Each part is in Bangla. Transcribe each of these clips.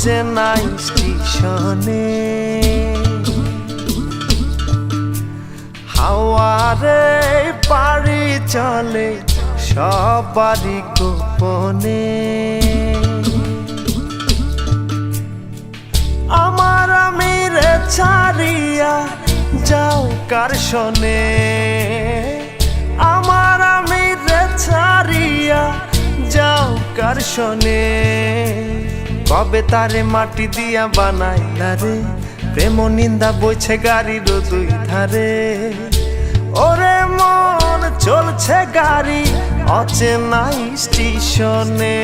অচেনা স্টেশনে হাওয়ারে পাড়ি চলে সবারই গোপনে। আমার আমিরে ছাড়িয়া যাও কার শোনে, আমার আমিরে ছাড়িয়া যাও কার শোনে। কবে তারে মাটি দিয়া বানাইলা রে, প্রেম নিন্দা বইছে গাড়ির দুই ধারে। ওরে মন চলছে গাড়ি অচেনা স্টেশনে,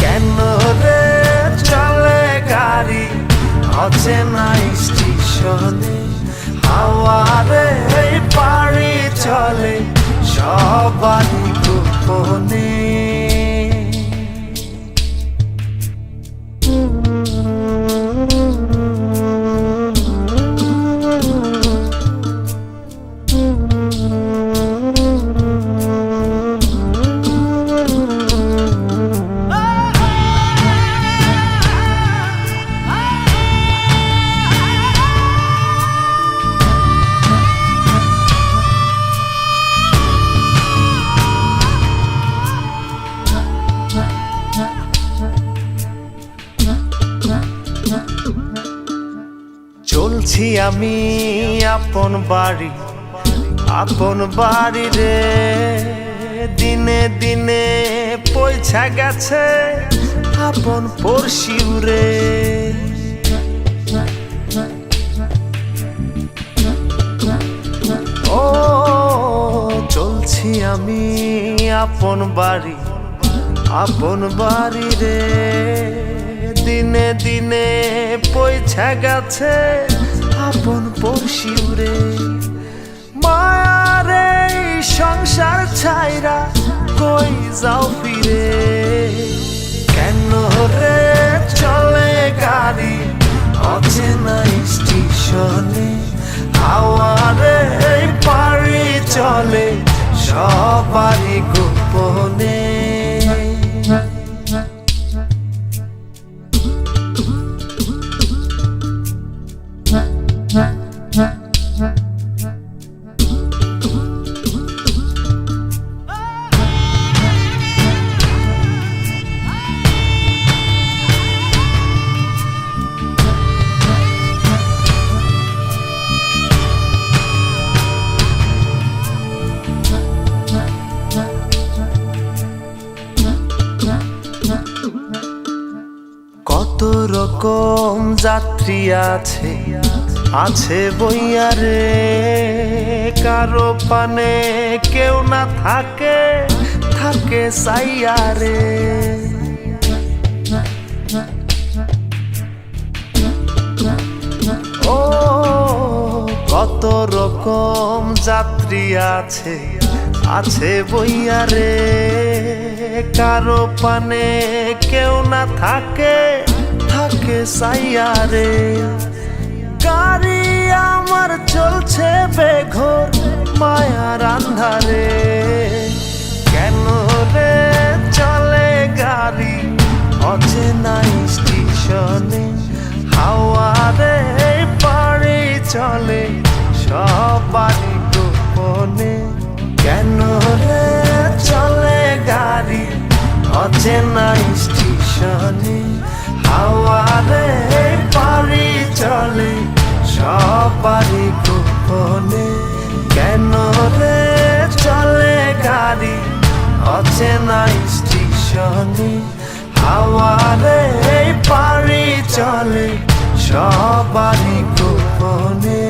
কেন রে চলে গাড়ি অচেনা স্টেশনে। হাওয়ারে পাড়ি চলে সবারই গোপনে। চলছি আমি আপন বাড়ি রে, দিনে দিনে পয়সা গেছে আপন পড়শিও রে। ও চলছি আমি আপন বাড়ি রে, দিনে দিনে পয়সা গেছে আপন পড়শিও রে। মায়ারে সংসার ছাইরা কই যাও ফিরে, কেন রে চলে গাড়ি অচেনা স্টেশনে। হাওয়ারে পাড়ি চলে সবারই গোপনে। কত রকম যাত্রী আছে বইয়া রে, কারো পানে কেউ না থাকে সাইয়া রে। ও কত রকম যাত্রী আছে বইয়া রে, কারো পানে কেউ না থাকে সাইয়া রে। গাড়ি আমার চলছে বেঘোর মায়ার আন্ধারে, কেন রে চলে গাড়ি অচেনা স্টেশনে। হাওয়ারে পাড়ি চলে সবারই গোপনে, কেন রে চলে গাড়ি অচেনা স্টেশনে। হাওয়ারে পাড়ি চলে সবারই গোপনে, কেন রে চলে গাড়ি অচেনা স্টেশনে। হাওয়ারে পাড়ি চলে সবারই গোপনে।